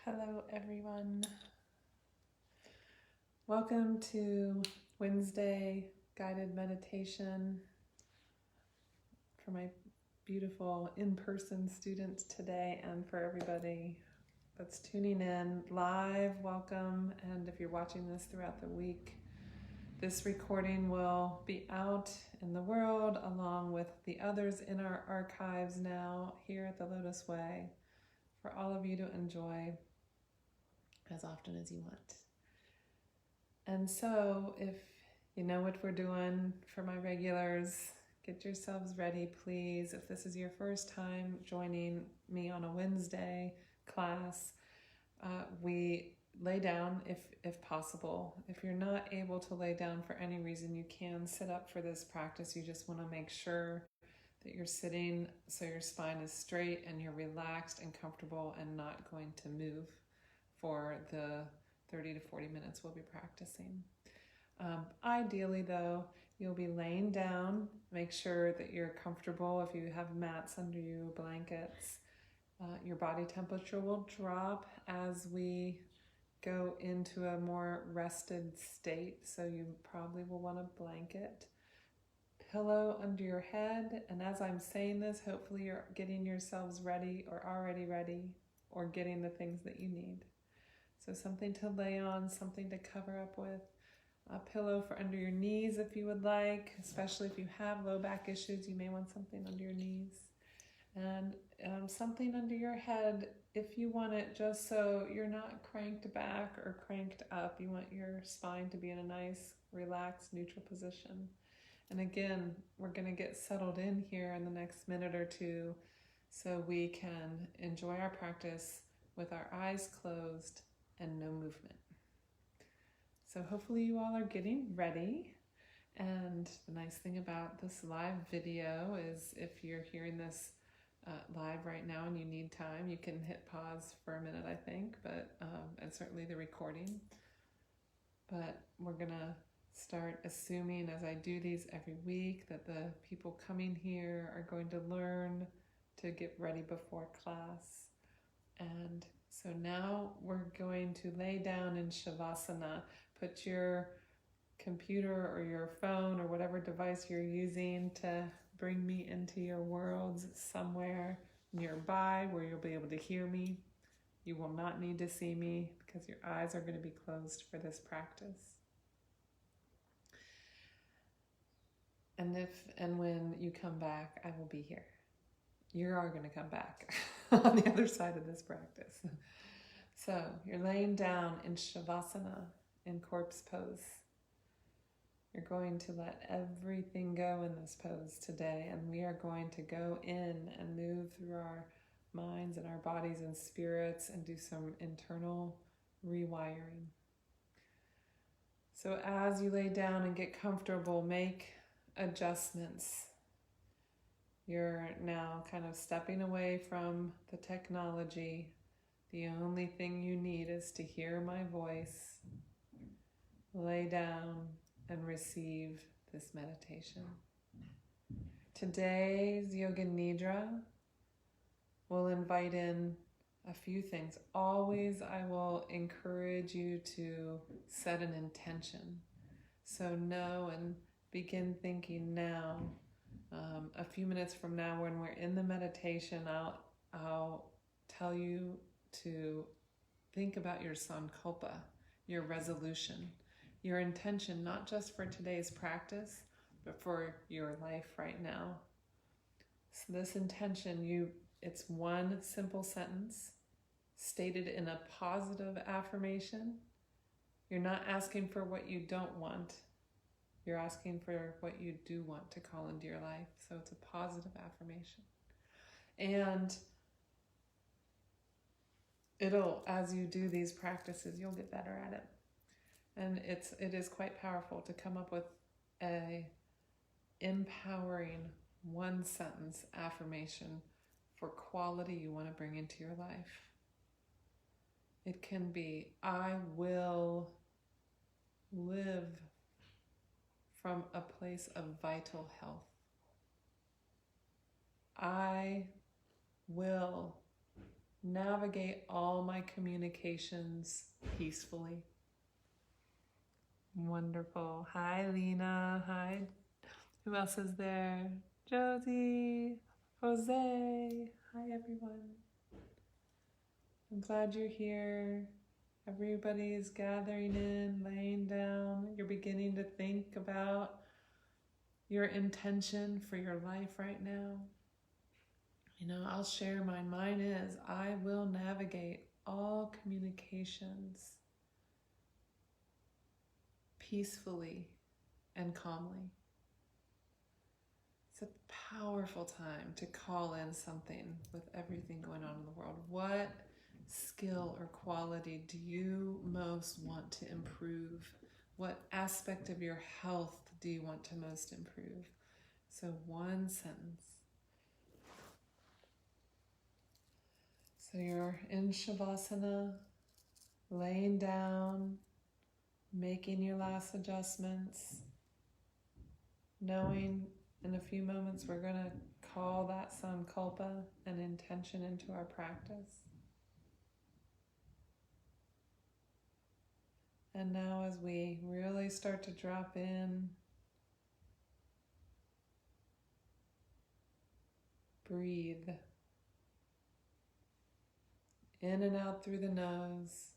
Hello, everyone. Welcome to Wednesday guided meditation for my beautiful in-person students today, and for everybody that's tuning in live, welcome. And if you're watching this throughout the week, this recording will be out in the world along with the others in our archives now here at the Lotus Way for all of you to enjoy as often as you want. And so if you know what we're doing, for my regulars, get yourselves ready, please. If this is your first time joining me on a Wednesday class, we lay down if possible. If you're not able to lay down for any reason, you can sit up for this practice. You just want to make sure that you're sitting so your spine is straight and you're relaxed and comfortable and not going to move for the 30 to 40 minutes we'll be practicing. Ideally though, you'll be laying down. Make sure that you're comfortable. If you have mats under you, blankets, your body temperature will drop as we go into a more rested state, so you probably will want a blanket. Pillow under your head, and as I'm saying this, hopefully you're getting yourselves ready or already ready or getting the things that you need. So something to lay on, something to cover up with, a pillow for under your knees if you would like, especially if you have low back issues, you may want something under your knees. And something under your head if you want it, just so you're not cranked back or cranked up. You want your spine to be in a nice, relaxed, neutral position. And again, we're going to get settled in here in the next minute or two so we can enjoy our practice with our eyes closed and no movement. So hopefully you all are getting ready. And the nice thing about this live video is if you're hearing this live right now and you need time, you can hit pause for a minute, I think, but and certainly the recording. But we're gonna start assuming, as I do these every week, that the people coming here are going to learn to get ready before class. And so now we're going to lay down in Shavasana. Put your computer or your phone or whatever device you're using to bring me into your worlds somewhere nearby where you'll be able to hear me. You will not need to see me because your eyes are going to be closed for this practice. And when you come back, I will be here. You're all going to come back on the other side of this practice. So you're laying down in Shavasana, in corpse pose. You're going to let everything go in this pose today, and we are going to go in and move through our minds and our bodies and spirits and do some internal rewiring. So as you lay down and get comfortable, make adjustments. You're now kind of stepping away from the technology. The only thing you need is to hear my voice. Lay down and receive this meditation. Today's Yoga Nidra will invite in a few things. Always I will encourage you to set an intention. So know and begin thinking now. A few minutes from now, when we're in the meditation, I'll tell you to think about your sankalpa, your resolution, your intention, not just for today's practice, but for your life right now. So this intention, it's one simple sentence stated in a positive affirmation. You're not asking for what you don't want. You're asking for what you do want to call into your life. So it's a positive affirmation. And as you do these practices, you'll get better at it. And it is quite powerful to come up with a empowering one sentence affirmation for quality you want to bring into your life. It can be, I will live from a place of vital health. I will navigate all my communications peacefully. Wonderful. Hi, Lena. Hi. Who else is there? Josie. Jose. Hi, everyone. I'm glad you're here. Everybody's gathering in, laying down. You're beginning to think about your intention for your life right now. You know, I'll share mine. Mine is, I will navigate all communications peacefully and calmly. It's a powerful time to call in something with everything going on in the world. What skill or quality do you most want to improve? What aspect of your health do you want to most improve? So one sentence. So you're in Shavasana, laying down, making your last adjustments, knowing in a few moments we're going to call that sankalpa and intention into our practice. And now as we really start to drop in, breathe in and out through the nose,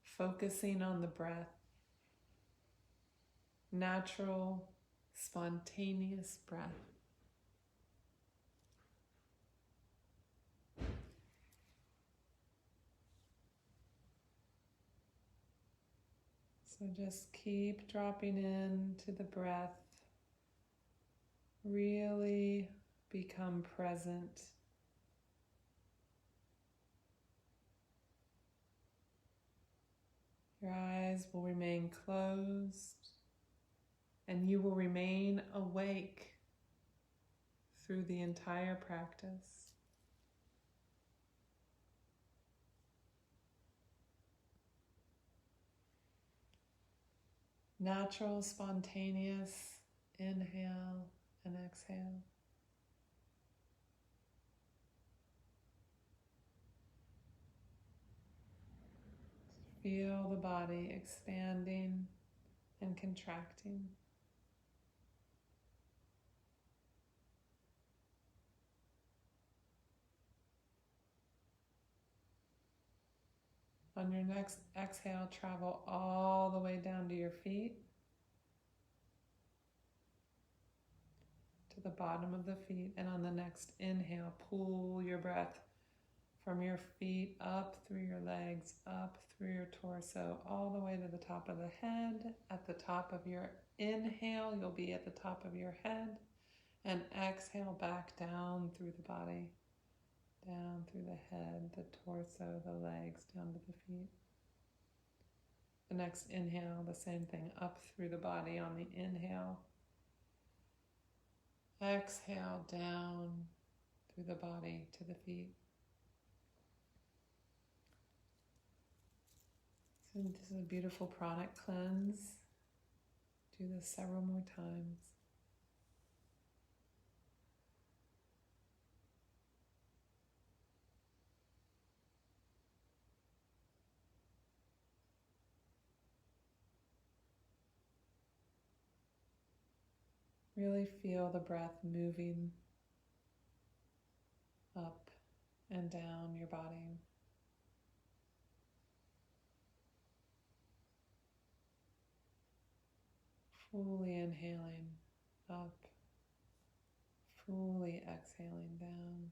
focusing on the breath. Natural, spontaneous breath. So just keep dropping into the breath. Really become present. Your eyes will remain closed and you will remain awake through the entire practice. Natural, spontaneous inhale and exhale. Feel the body expanding and contracting. On your next exhale, travel all the way down to your feet, to the bottom of the feet. And on the next inhale, pull your breath from your feet up through your legs, up through your torso, all the way to the top of the head. At the top of your inhale, you'll be at the top of your head. And exhale back down through the body. Down through the head, the torso, the legs, down to the feet. The next inhale, the same thing, up through the body on the inhale. Exhale down through the body to the feet. So this is a beautiful pranic cleanse. Do this several more times. Really feel the breath moving up and down your body. Fully inhaling up, fully exhaling down.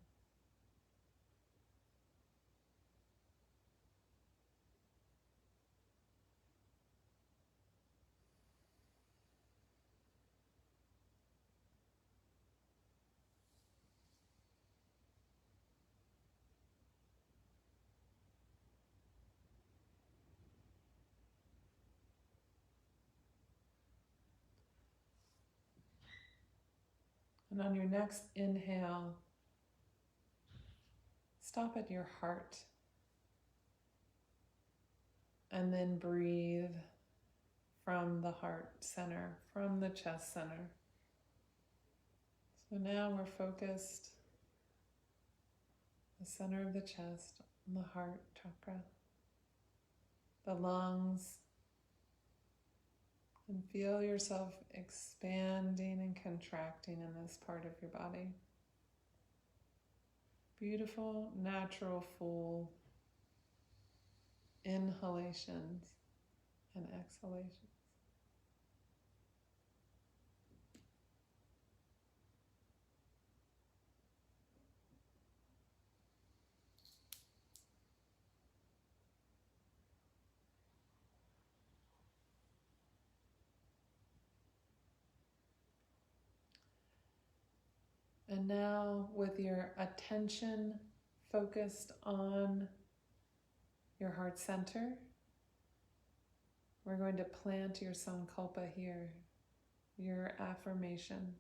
And on your next inhale, stop at your heart and then breathe from the heart center, from the chest center. So now we're focused the center of the chest, and the heart chakra, the lungs, and feel yourself expanding and contracting in this part of your body. Beautiful, natural, full inhalations and exhalations. And now, with your attention focused on your heart center, we're going to plant your sankalpa here, your affirmation.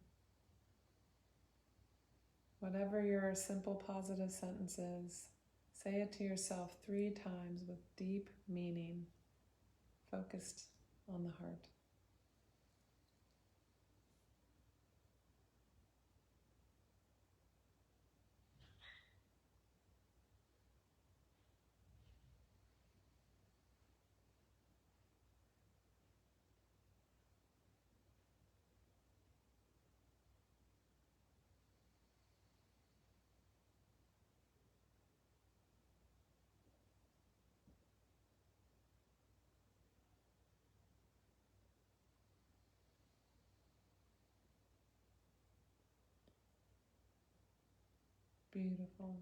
Whatever your simple positive sentence is, say it to yourself 3 times with deep meaning, focused on the heart. Beautiful.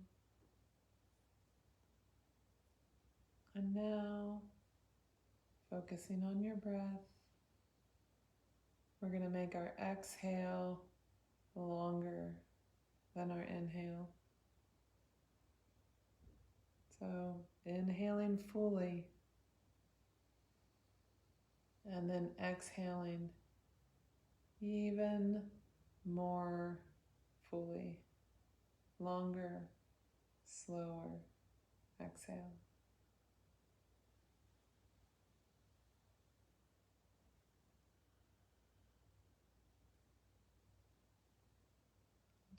And now, focusing on your breath, we're going to make our exhale longer than our inhale. So, inhaling fully, and then exhaling even more fully, longer, slower exhale.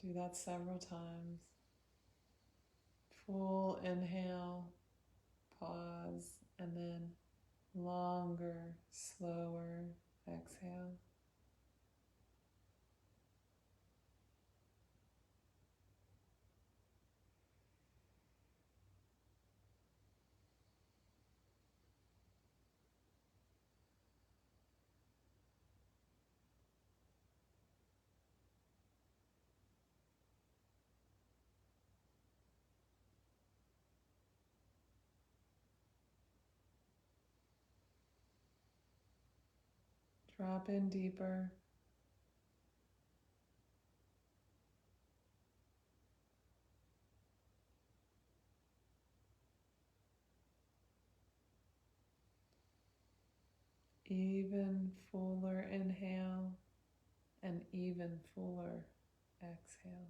Do that several times. Full inhale, pause, and then longer, slower exhale. Drop in deeper. Even fuller inhale and even fuller exhale.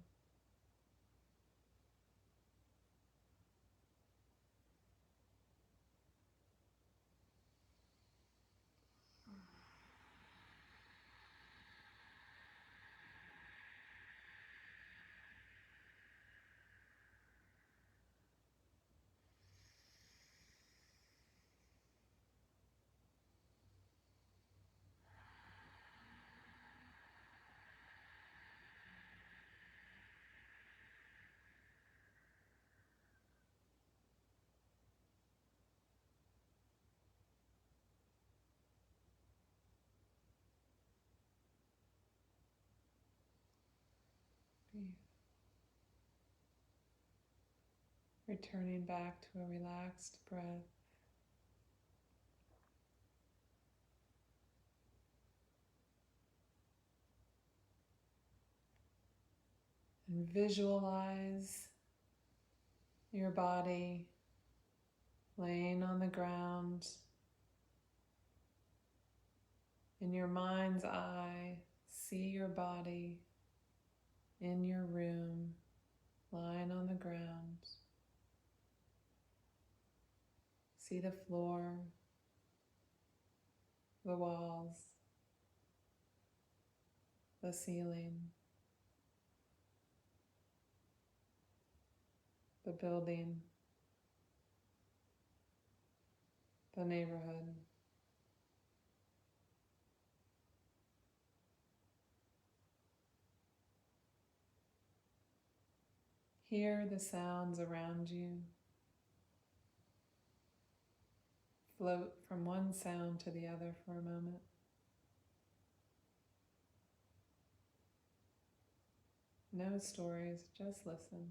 Returning back to a relaxed breath. And visualize your body laying on the ground. In your mind's eye, see your body in your room, lying on the ground. See the floor, the walls, the ceiling, the building, the neighborhood. Hear the sounds around you. Float from one sound to the other for a moment. No stories, just listen.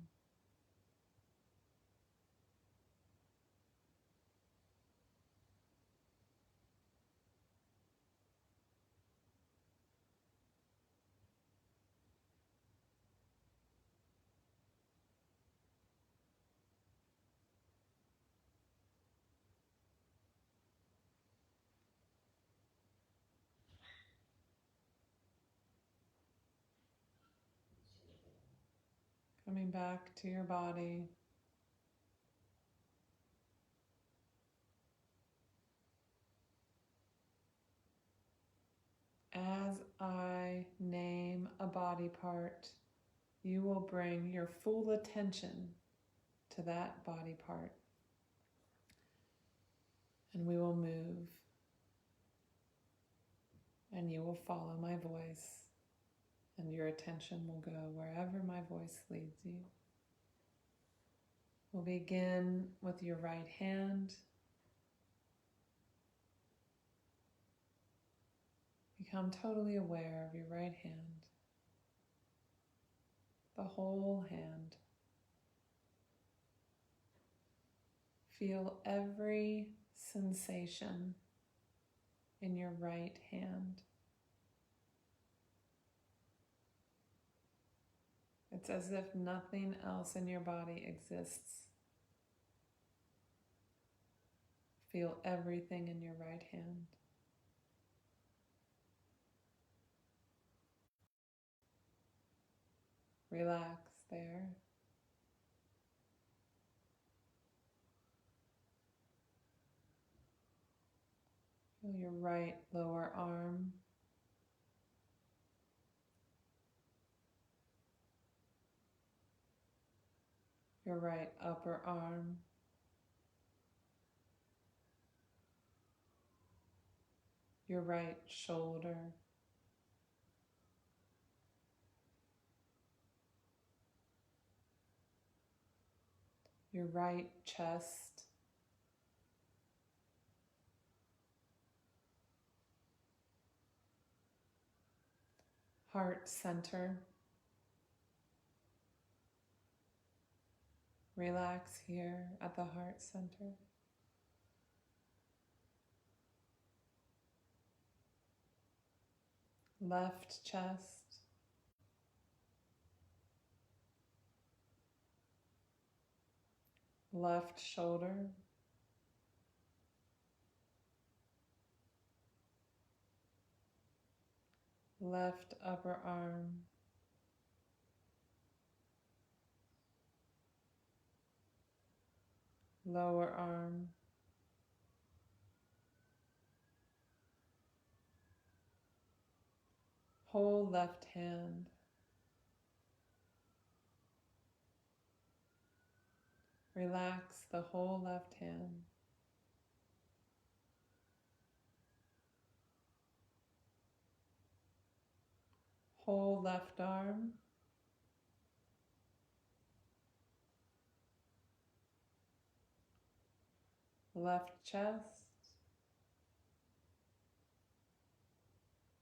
Coming back to your body. As I name a body part, you will bring your full attention to that body part. And we will move. And you will follow my voice. And your attention will go wherever my voice leads you. We'll begin with your right hand. Become totally aware of your right hand. The whole hand. Feel every sensation in your right hand. It's as if nothing else in your body exists. Feel everything in your right hand. Relax there. Feel your right lower arm. Your right upper arm. Your right shoulder. Your right chest. Heart center. Relax here at the heart center. Left chest. Left shoulder. Left upper arm. Lower arm. Whole left hand. Relax the whole left hand. Whole left arm. Left chest.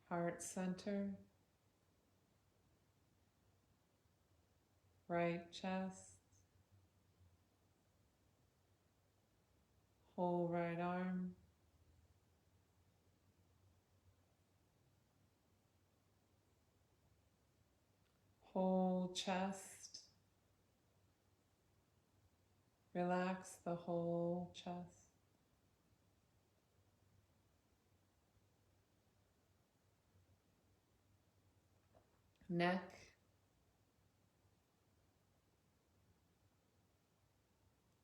Heart center. Right chest. Whole right arm. Whole chest. Relax the whole chest. Neck.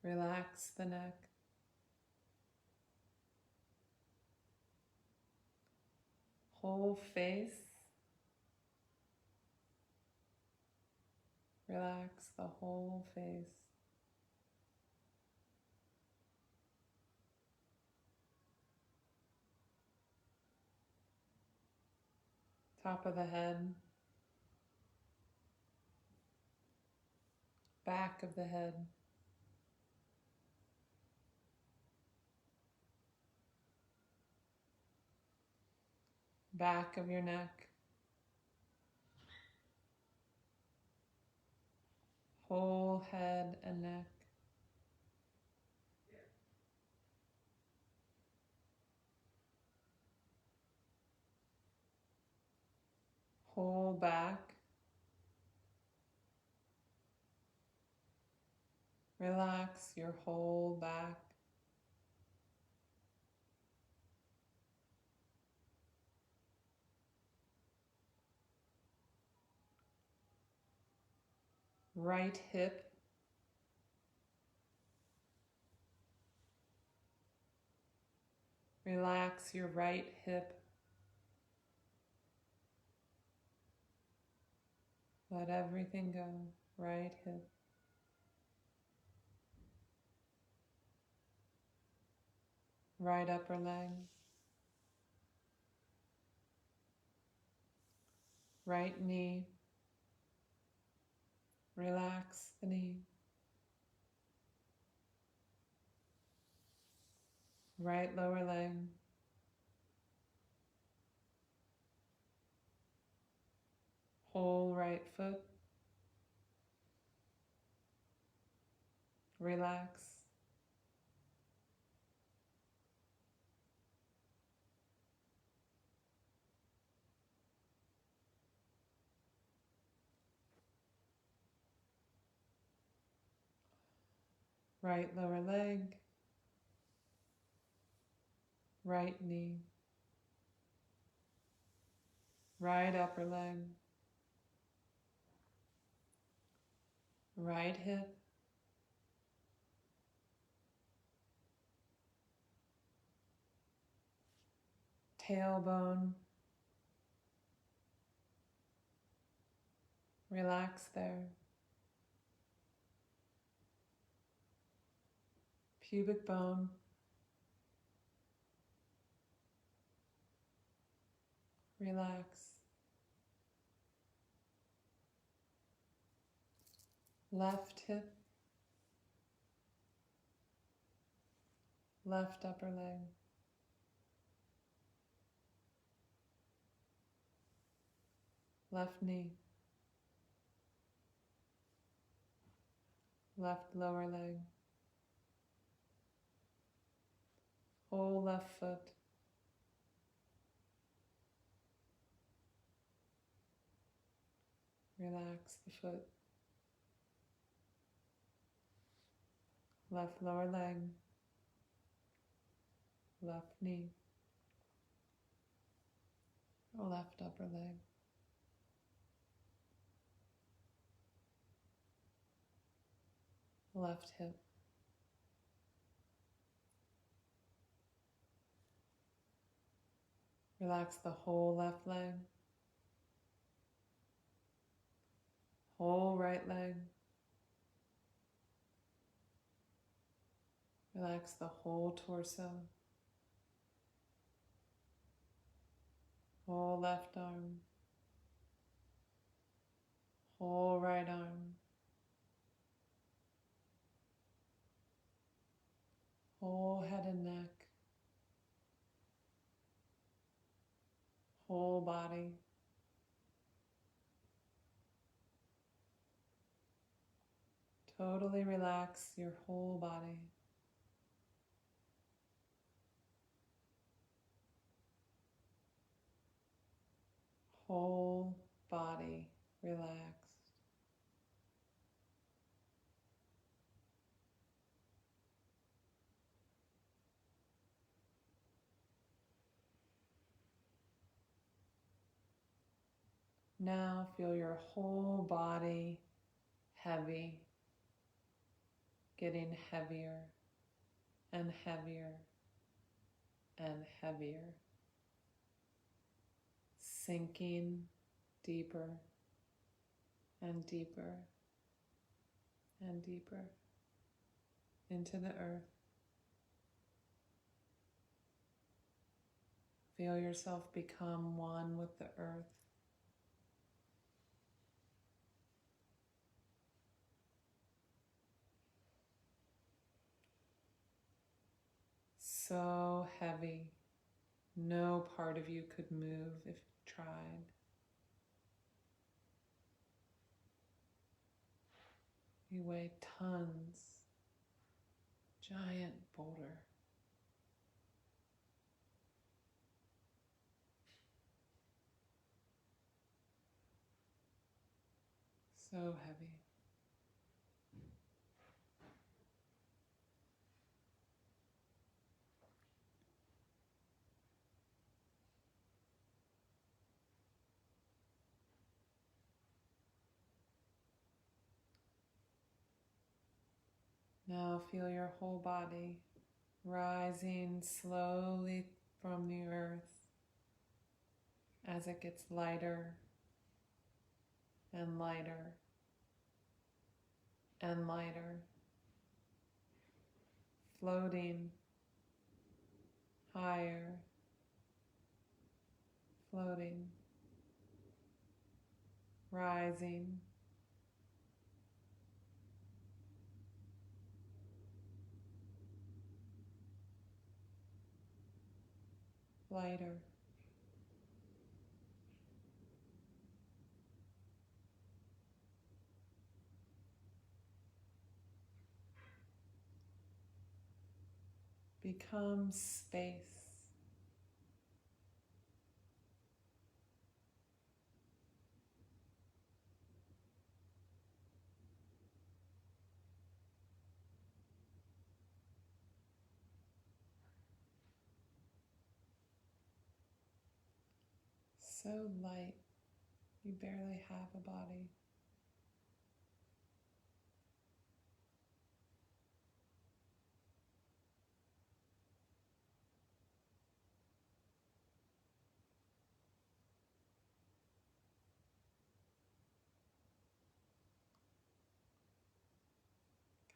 Relax the neck. Whole face. Relax the whole face. top of the head, back of the head, back of your neck, whole head and neck, whole back. Relax your whole back. Right hip. Relax your right hip. Let everything go. Right hip. Right upper leg. Right knee. Relax the knee. Right lower leg. Whole right foot. Relax. Right lower leg. Right knee. Right upper leg. Right hip. Tailbone. Relax there. Pubic bone. Relax. Left hip. Left upper leg. Left knee. Left lower leg. Whole left foot. Relax the foot. Left lower leg. Left knee. Left upper leg. Left hip. Relax the whole left leg. Whole right leg. Relax the whole torso. Whole left arm. Whole right arm. Whole head and neck. Whole body. Totally relax your whole body. Whole body relaxed. Now feel your whole body heavy, getting heavier and heavier and heavier, sinking deeper and deeper and deeper into the earth. Feel yourself become one with the earth. so heavy. No part of you could move if you tried. You weigh tons. Giant boulder. So heavy. Now feel your whole body rising slowly from the earth as it gets lighter and lighter and lighter, floating higher, floating, rising, lighter. Become space. So light, you barely have a body.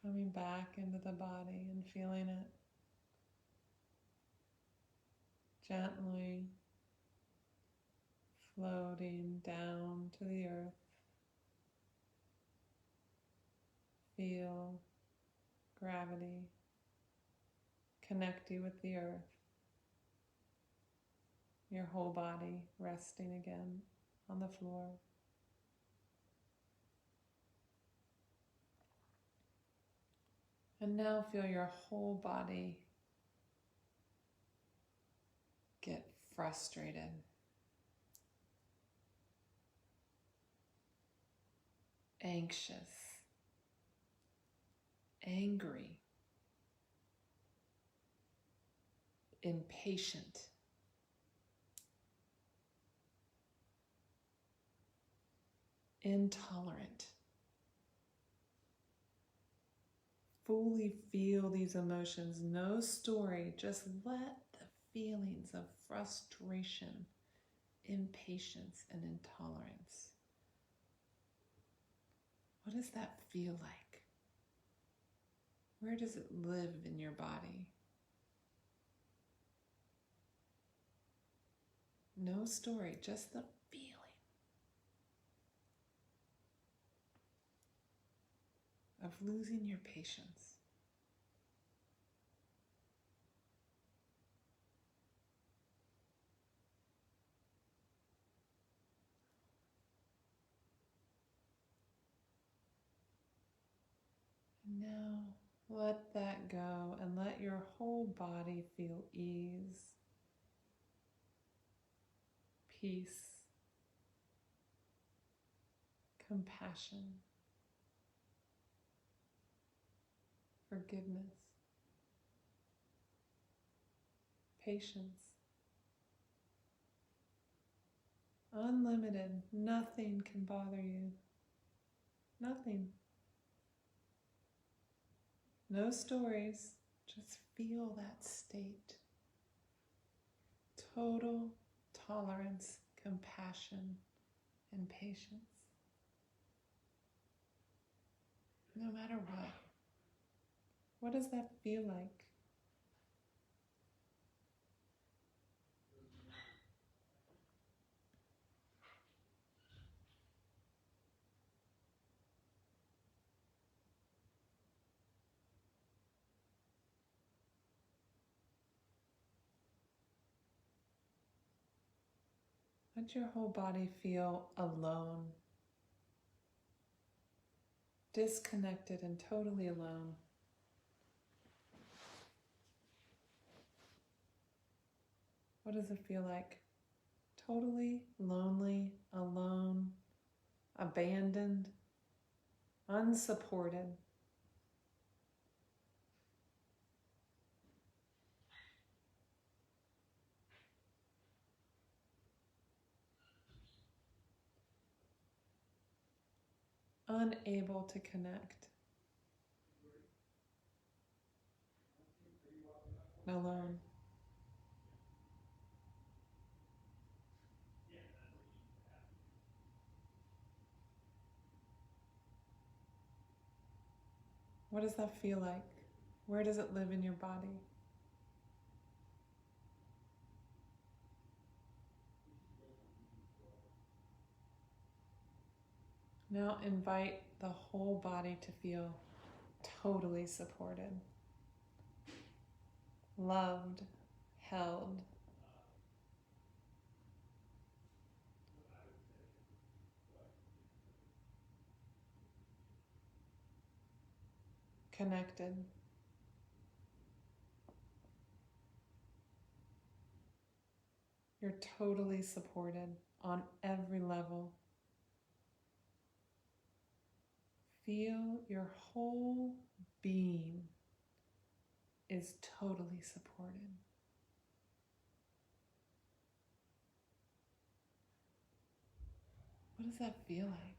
Coming back into the body and feeling it gently floating down to the earth. Feel gravity connect you with the earth. Your whole body resting again on the floor. And now feel your whole body get frustrated, anxious, angry, impatient, intolerant. Fully feel these emotions, no story, just let the feelings of frustration, impatience, and intolerance. What does that feel like? Where does it live in your body? No story, just the feeling. Of losing your patience. And now let that go and let your whole body feel ease, peace, compassion, forgiveness, patience. Unlimited. Nothing can bother you. Nothing. No stories. Just feel that state. Total tolerance, compassion, and patience. No matter what. What does that feel like? Let your whole body feel alone, disconnected and totally alone. What does it feel like? Totally lonely, alone, abandoned, unsupported. Unable to connect. Alone. What does that feel like? Where does it live in your body? Now invite the whole body to feel totally supported, loved, held. Connected. You're totally supported on every level. Feel your whole being is totally supported. What does that feel like?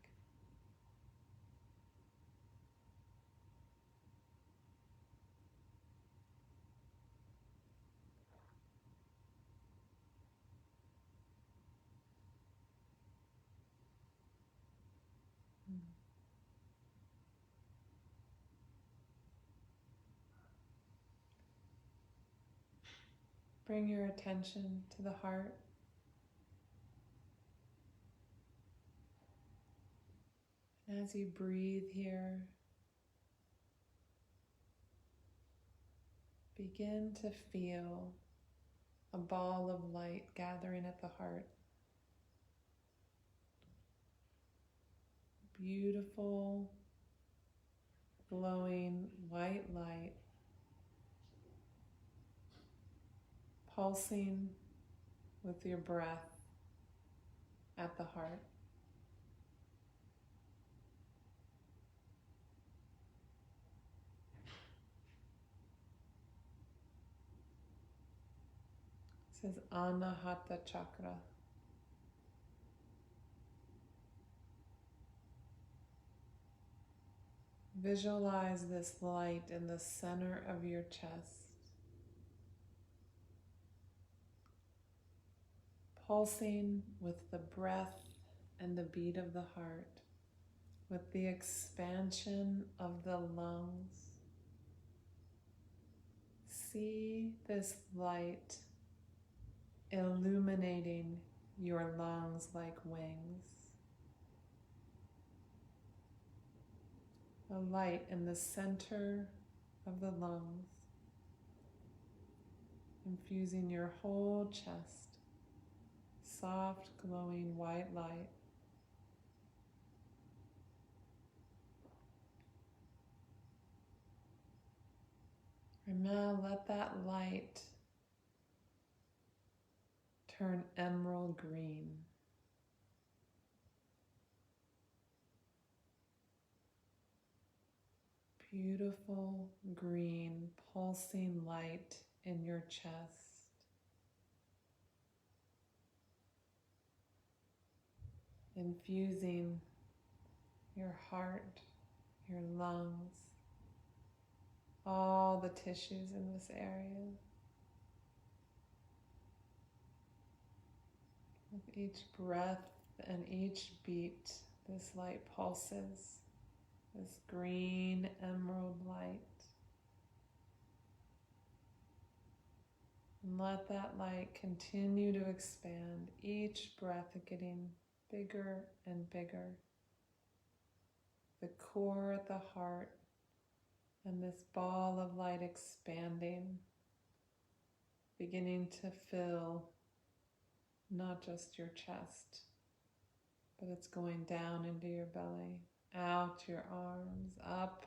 Bring your attention to the heart. And as you breathe here, begin to feel a ball of light gathering at the heart. Beautiful, glowing white light, pulsing with your breath at the heart. This is Anahata Chakra. Visualize this light in the center of your chest, pulsing with the breath and the beat of the heart, with the expansion of the lungs. See this light illuminating your lungs like wings. A light in the center of the lungs, infusing your whole chest, soft, glowing white light. And now let that light turn emerald green. Beautiful green pulsing light in your chest. Infusing your heart, your lungs, all the tissues in this area. With each breath and each beat, this light pulses. This green emerald light. And let that light continue to expand, each breath getting bigger and bigger. The core at the heart and this ball of light expanding, beginning to fill not just your chest, but it's going down into your belly, out your arms, up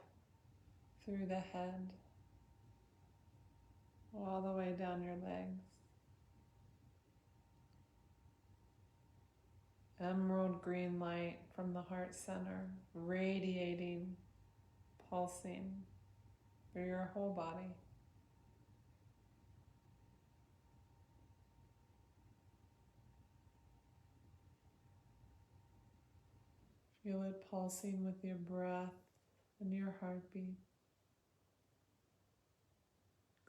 through the head, all the way down your legs. Emerald green light from the heart center, radiating, pulsing through your whole body. Feel it pulsing with your breath and your heartbeat.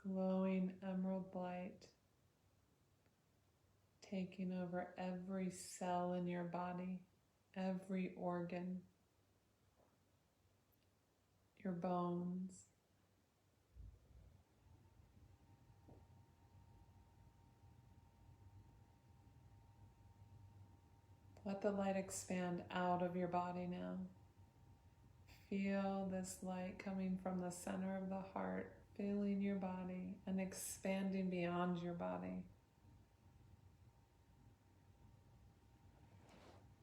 Glowing emerald light taking over every cell in your body, every organ, your bones. Let the light expand out of your body now. Feel this light coming from the center of the heart, filling your body and expanding beyond your body.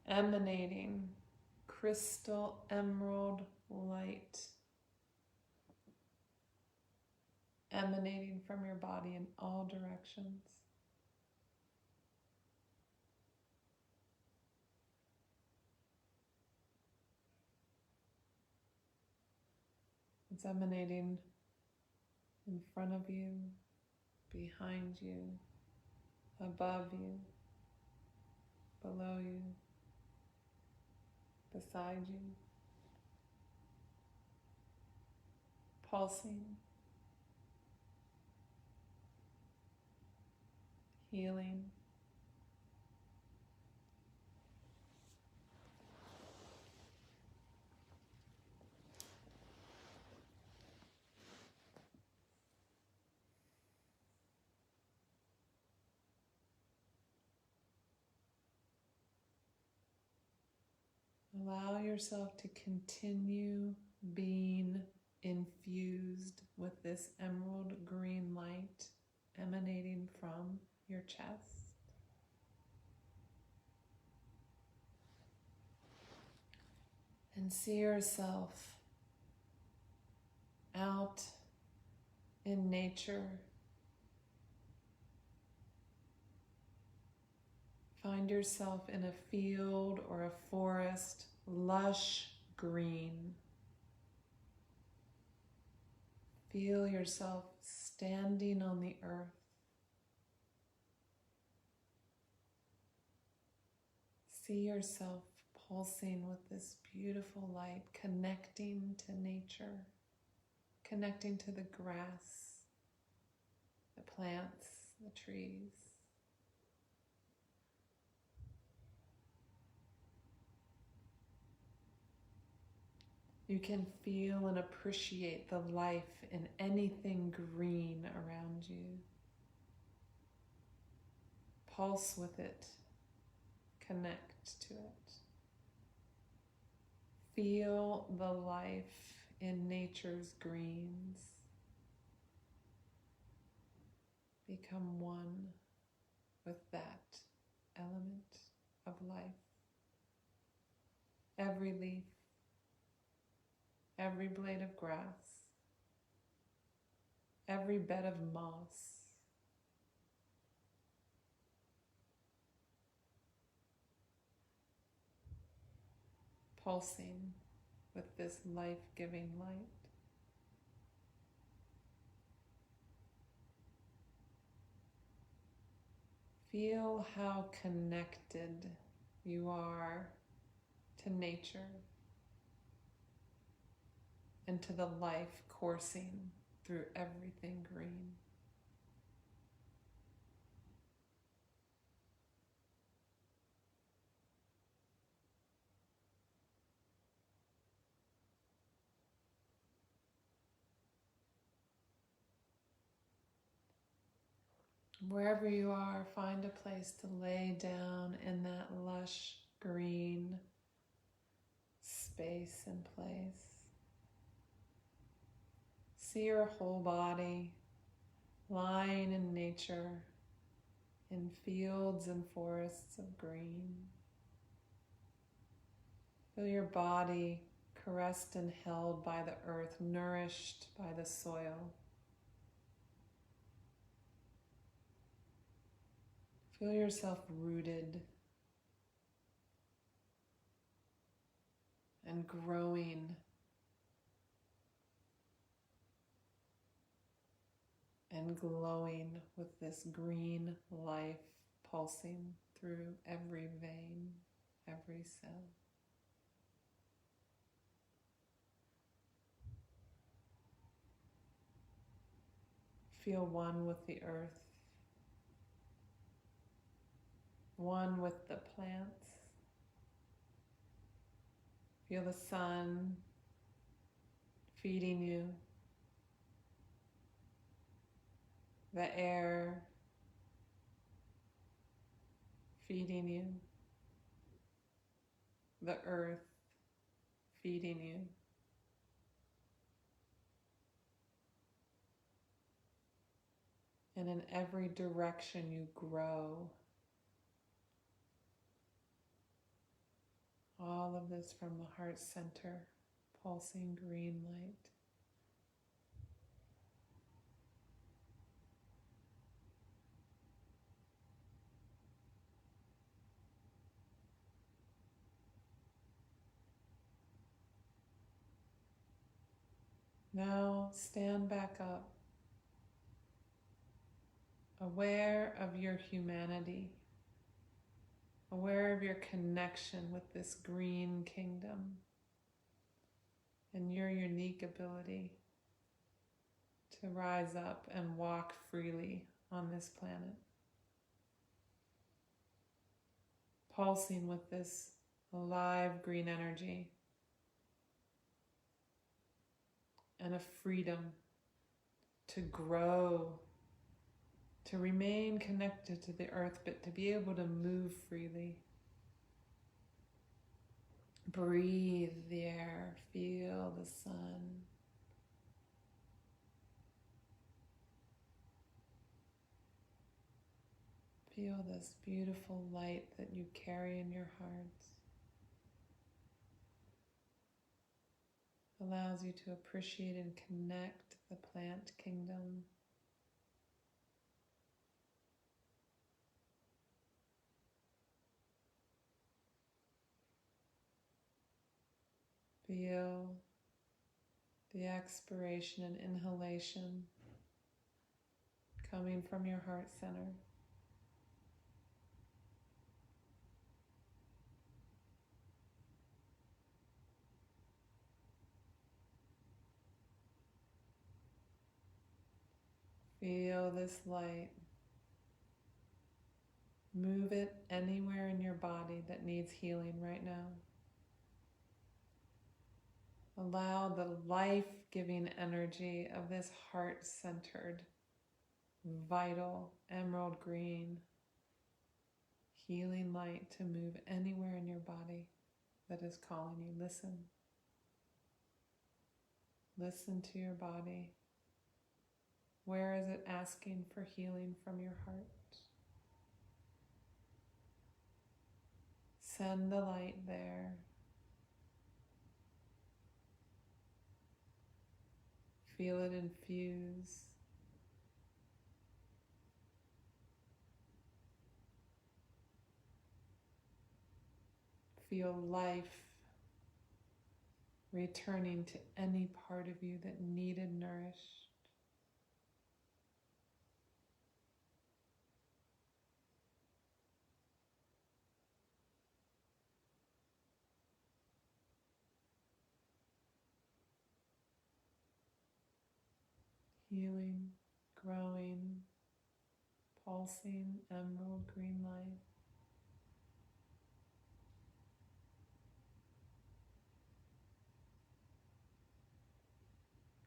Emanating crystal emerald light. Emanating from your body in all directions. It's emanating in front of you, behind you, above you, below you, beside you, pulsing, healing. Allow yourself to continue being infused with this emerald green light emanating from your chest. And see yourself out in nature. Find yourself in a field or a forest, lush green. Feel yourself standing on the earth. See yourself pulsing with this beautiful light, connecting to nature, connecting to the grass, the plants, the trees. You can feel and appreciate the life in anything green around you. Pulse with it. Connect to it. Feel the life in nature's greens. Become one with that element of life. Every leaf, every blade of grass, every bed of moss, pulsing with this life-giving light. Feel how connected you are to nature and to the life coursing through everything green. Wherever you are, find a place to lay down in that lush green space and place. See your whole body lying in nature in fields and forests of green. Feel your body caressed and held by the earth, nourished by the soil. Feel yourself rooted and growing and glowing with this green life pulsing through every vein, every cell. Feel one with the earth, one with the plants. Feel the sun feeding you, the air feeding you, the earth feeding you. And in every direction you grow. All of this from the heart center, pulsing green light. Now stand back up, aware of your humanity, aware of your connection with this green kingdom and your unique ability to rise up and walk freely on this planet. Pulsing with this alive green energy and a freedom to grow, to remain connected to the earth, but to be able to move freely. Breathe the air, feel the sun. Feel this beautiful light that you carry in your hearts. Allows you to appreciate and connect the plant kingdom. Feel the expiration and inhalation coming from your heart center. Feel this light. Move it anywhere in your body that needs healing right now. Allow the life-giving energy of this heart-centered, vital, emerald green, healing light to move anywhere in your body that is calling you. Listen. Listen to your body. Where is it asking for healing from your heart? Send the light there. Feel it infuse. Feel life returning to any part of you that needed nourished. Healing, growing, pulsing emerald green light.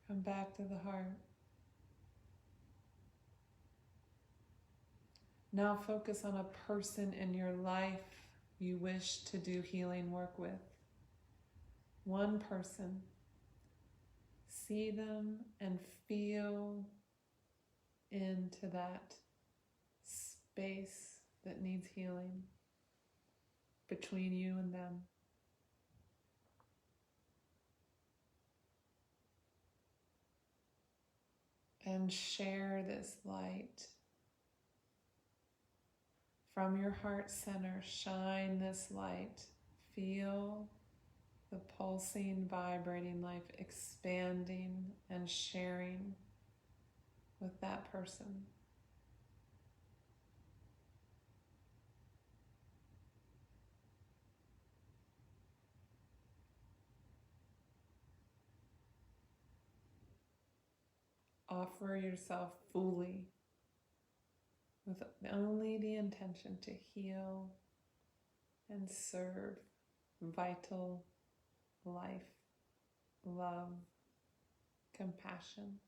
Come back to the heart. Now focus on a person in your life you wish to do healing work with. One person. See them and feel into that space that needs healing between you and them. And share this light from your heart center. Shine this light. Feel the pulsing, vibrating life expanding and sharing with that person. Offer yourself fully with only the intention to heal and serve vital life, love, compassion.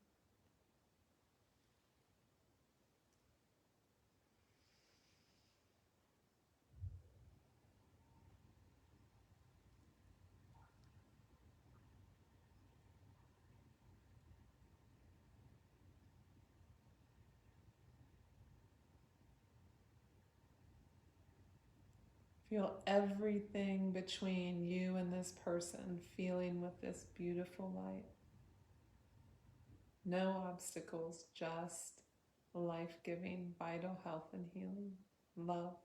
Feel everything between you and this person feeling with this beautiful light. No obstacles, just life-giving, vital health and healing, love.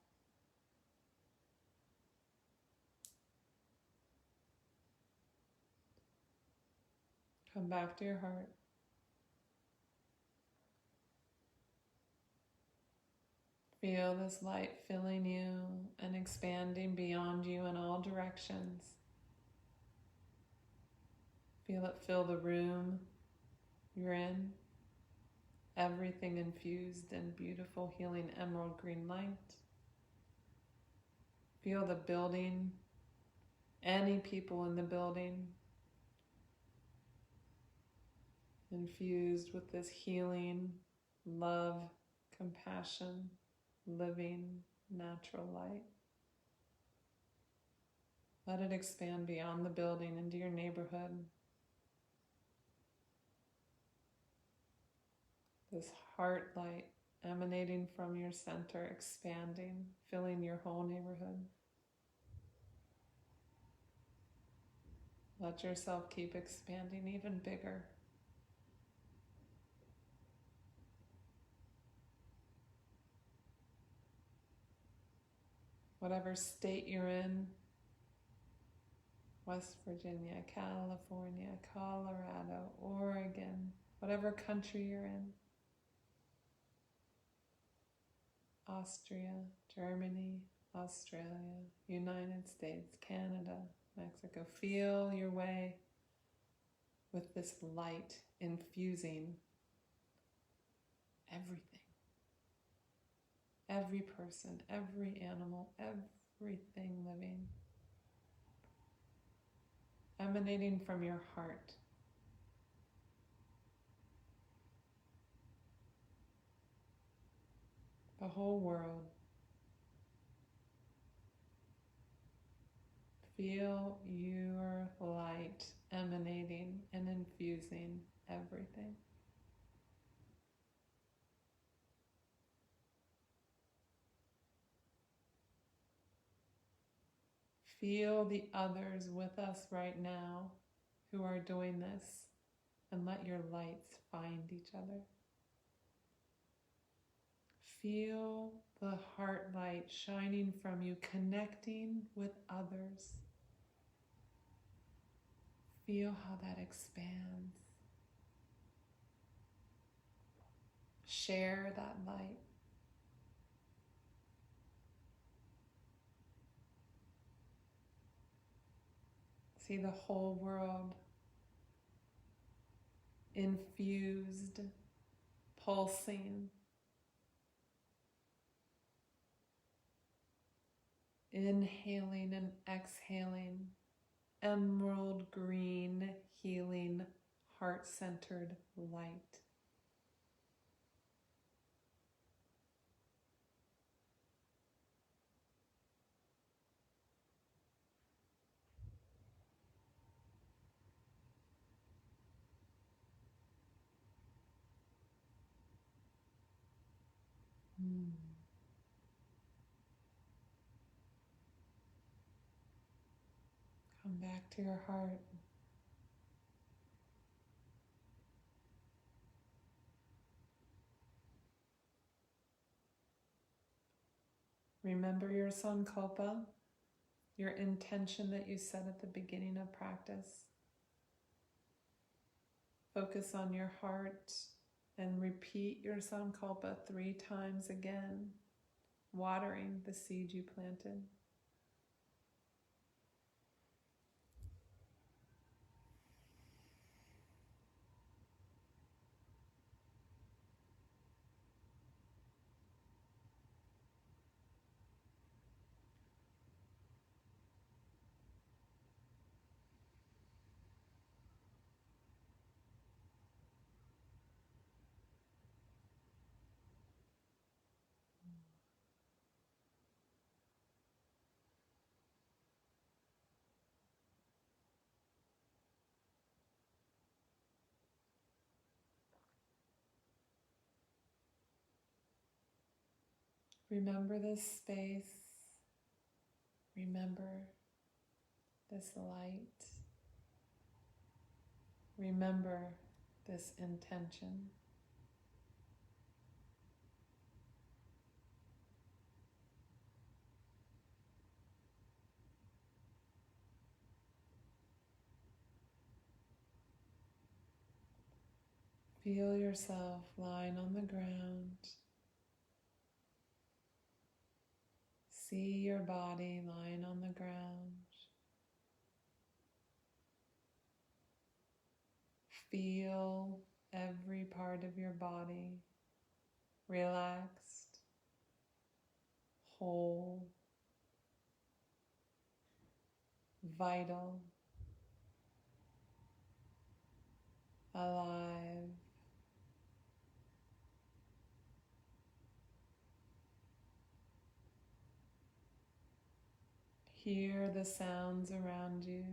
Come back to your heart. Feel this light filling you and expanding beyond you in all directions. Feel it fill the room you're in. Everything infused in beautiful, healing emerald green light. Feel the building, any people in the building, infused with this healing, love, compassion, living, natural light. Let it expand beyond the building into your neighborhood. This heart light emanating from your center, expanding, filling your whole neighborhood. Let yourself keep expanding even bigger. Whatever state you're in, West Virginia, California, Colorado, Oregon, whatever country you're in, Austria, Germany, Australia, United States, Canada, Mexico. Feel your way with this light infusing everything. Every person, every animal, everything living. Emanating from your heart. The whole world. Feel your light emanating and infusing everything. Feel the others with us right now who are doing this, and let your lights find each other. Feel the heart light shining from you, connecting with others. Feel how that expands. Share that light. See the whole world infused, pulsing, inhaling and exhaling, emerald green, healing, heart-centered light. Come back to your heart. Remember your sankalpa, your intention that you set at the beginning of practice. Focus on your heart and repeat your sankalpa 3 times again, watering the seed you planted. Remember this space. Remember this light. Remember this intention. Feel yourself lying on the ground. See your body lying on the ground. Feel every part of your body relaxed, whole, vital, alive. Hear the sounds around you.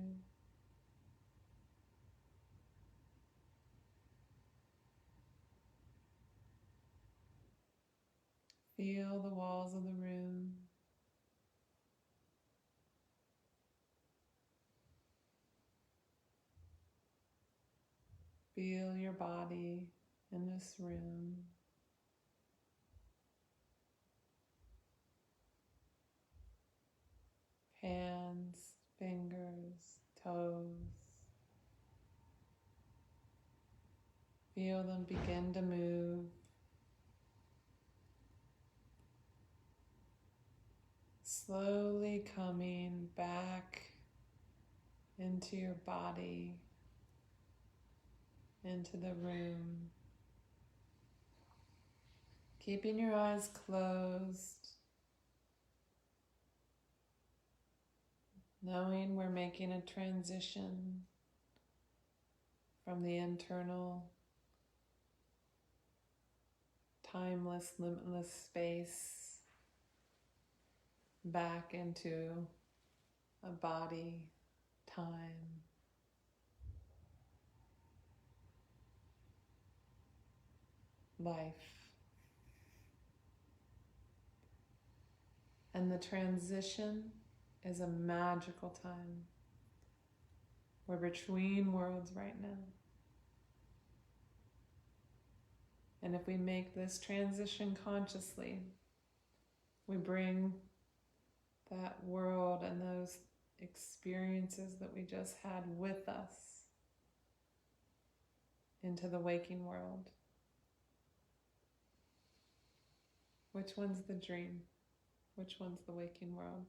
Feel the walls of the room. Feel your body in this room. Hands, fingers, toes. Feel them begin to move. Slowly coming back into your body, into the room. Keeping your eyes closed, knowing we're making a transition from the internal, timeless, limitless space back into a body, time, life. And the transition is a magical time. We're between worlds right now. And if we make this transition consciously, we bring that world and those experiences that we just had with us into the waking world. Which one's the dream? Which one's the waking world?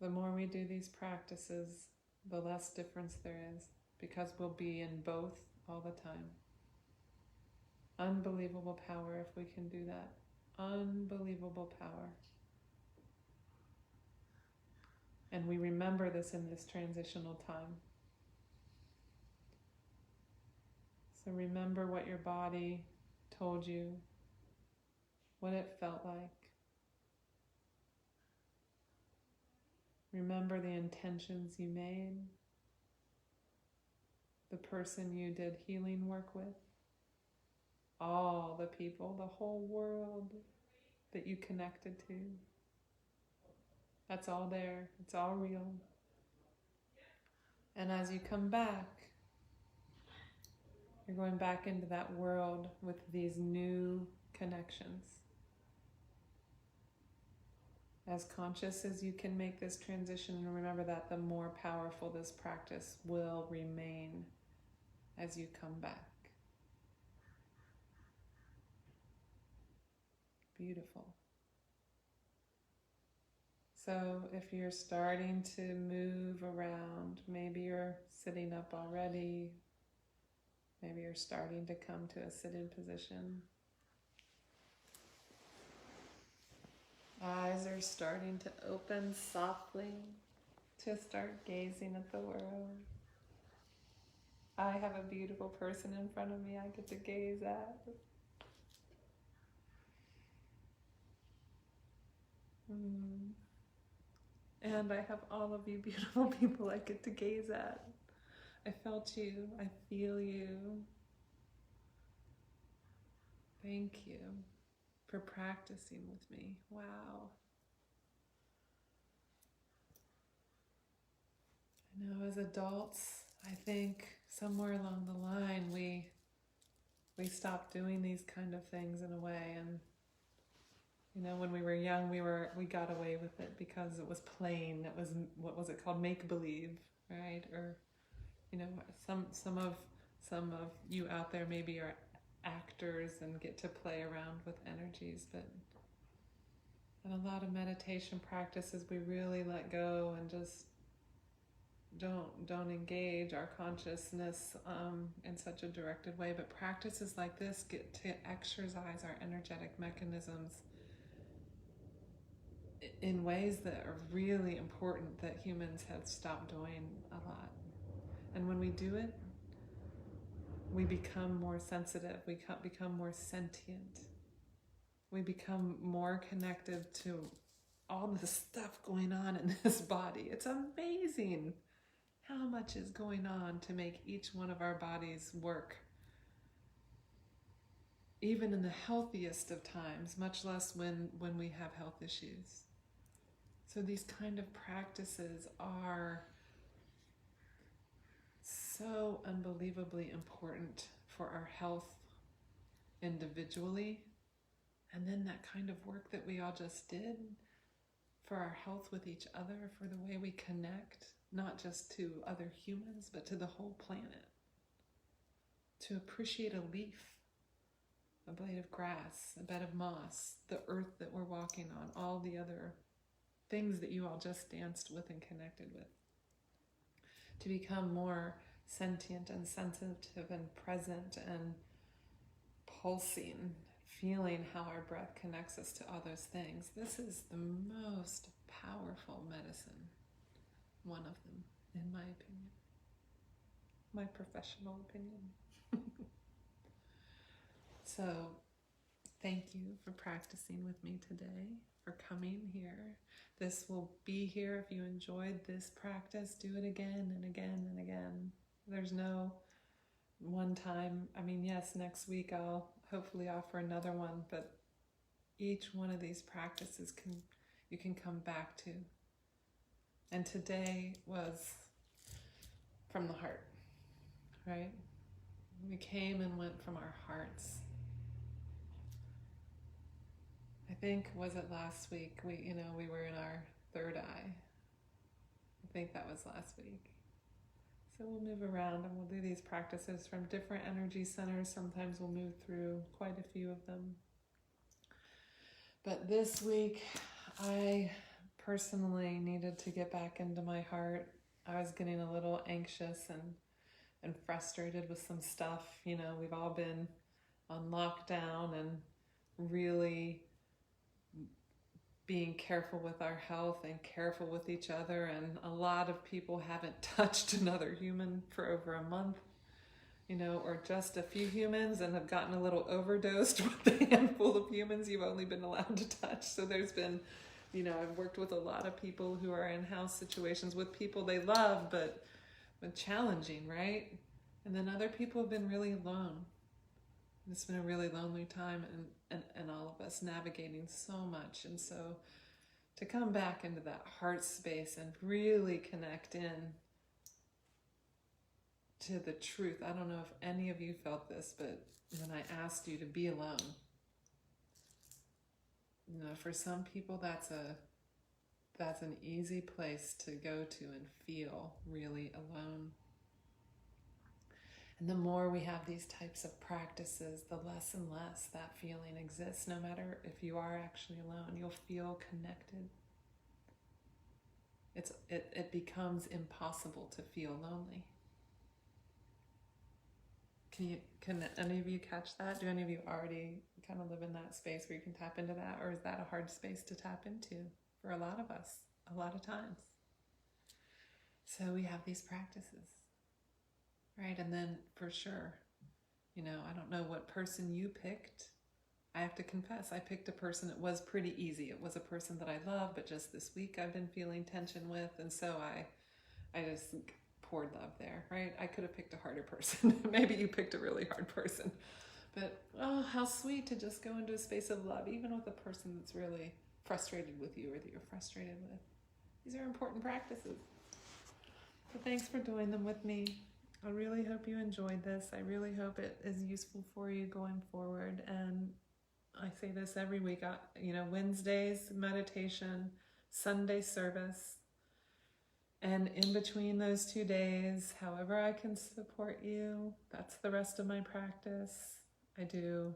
The more we do these practices, the less difference there is, because we'll be in both all the time. Unbelievable power if we can do that. Unbelievable power. And we remember this in this transitional time. So remember what your body told you, what it felt like. Remember the intentions you made, the person you did healing work with, all the people, the whole world that you connected to. That's all there. It's all real. And as you come back, you're going back into that world with these new connections. As conscious as you can make this transition, and remember that the more powerful this practice will remain as you come back. Beautiful. So if you're starting to move around, maybe you're sitting up already, maybe you're starting to come to a sit-in position. Eyes are starting to open softly to start gazing at the world. I have a beautiful person in front of me I get to gaze at. And I have all of you beautiful people I get to gaze at. I felt you. I feel you. Thank you for practicing with me. Wow. I know as adults, I think somewhere along the line we stopped doing these kind of things in a way, and you know, when we were young, we got away with it because it was plain. It was, what was it called, make believe, right? Or you know, some of you out there maybe are actors and get to play around with energies, but in a lot of meditation practices, we really let go and just don't engage our consciousness in such a directed way. But practices like this get to exercise our energetic mechanisms in ways that are really important that humans have stopped doing a lot. And when we do it, we become more sensitive, we become more sentient, we become more connected to all the stuff going on in this body. It's amazing how much is going on to make each one of our bodies work, even in the healthiest of times, much less when we have health issues. So these kind of practices are so unbelievably important for our health individually, and then that kind of work that we all just did for our health with each other, for the way we connect, not just to other humans, but to the whole planet. To appreciate a leaf, a blade of grass, a bed of moss, the earth that we're walking on, all the other things that you all just danced with and connected with. To become more sentient and sensitive and present and pulsing, feeling how our breath connects us to all those things. This is the most powerful medicine, one of them, in my opinion, my professional opinion. So, thank you for practicing with me today, for coming here. This will be here if you enjoyed this practice. Do it again and again and again. There's no one time. I mean, yes, next week I'll hopefully offer another one, but each one of these practices you can come back to. And today was from the heart, right? We came and went from our hearts. I think, was it last week? We were in our third eye. I think that was last week. So we'll move around and we'll do these practices from different energy centers. Sometimes we'll move through quite a few of them. But this week, I personally needed to get back into my heart. I was getting a little anxious and frustrated with some stuff. You know, we've all been on lockdown and really being careful with our health and careful with each other, and a lot of people haven't touched another human for over a month, you know, or just a few humans, and have gotten a little overdosed with the handful of humans you've only been allowed to touch. So there's been, you know, I've worked with a lot of people who are in house situations with people they love, but challenging, right? And then other people have been really alone. It's been a really lonely time, and all of us navigating so much. And so to come back into that heart space and really connect in to the truth. I don't know if any of you felt this, but when I asked you to be alone, for some people that's an easy place to go to and feel really alone. And the more we have these types of practices, the less and less that feeling exists. No matter if you are actually alone, you'll feel connected. It becomes impossible to feel lonely. Can any of you catch that? Do any of you already kind of live in that space where you can tap into that? Or is that a hard space to tap into for a lot of us, a lot of times? So we have these practices, right? And then for sure, I don't know what person you picked. I have to confess, I picked a person that was pretty easy. It was a person that I love, but just this week I've been feeling tension with, and so I just poured love there, right? I could have picked a harder person. Maybe you picked a really hard person. But oh, how sweet to just go into a space of love, even with a person that's really frustrated with you or that you're frustrated with. These are important practices. So thanks for doing them with me. I really hope you enjoyed this. I really hope it is useful for you going forward. And I say this every week, Wednesdays meditation, Sunday service, and in between those 2 days, however I can support you, that's the rest of my practice. I do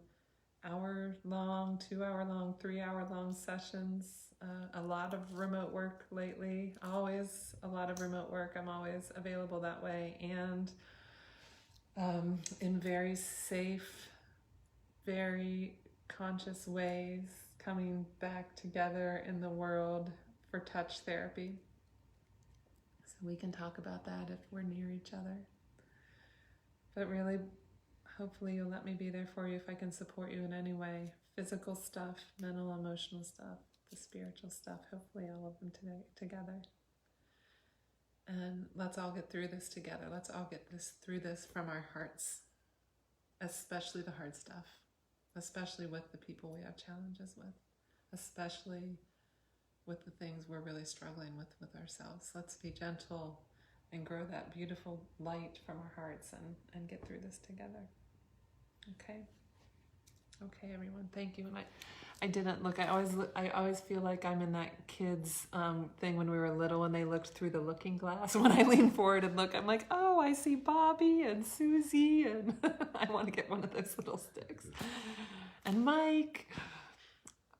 hour-long, 2-hour-long, 3-hour-long sessions, a lot of remote work lately, always a lot of remote work. I'm always available that way, and in very safe, very conscious ways, coming back together in the world for touch therapy. So we can talk about that if we're near each other. But really, hopefully you'll let me be there for you if I can support you in any way. Physical stuff, mental, emotional stuff, the spiritual stuff, hopefully all of them together. And let's all get through this together. Let's all get through this from our hearts, especially the hard stuff, especially with the people we have challenges with, especially with the things we're really struggling with ourselves. Let's be gentle and grow that beautiful light from our hearts and get through this together. Okay, everyone, thank you. And I didn't look. I always feel like I'm in that kids thing when we were little, when they looked through the looking glass. When I lean forward and look, I'm like, oh, I see Bobby and Susie, and I want to get one of those little sticks. And Mike,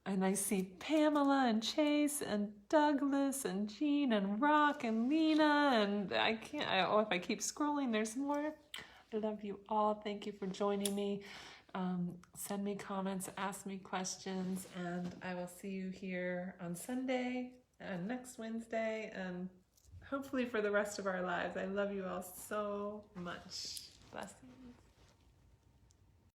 and I see Pamela and Chase and Douglas and Jean and Rock and Lena, and if I keep scrolling, there's more. I love you all. Thank you for joining me. Send me comments, ask me questions, and I will see you here on Sunday and next Wednesday, and hopefully for the rest of our lives. I love you all so much. Blessings.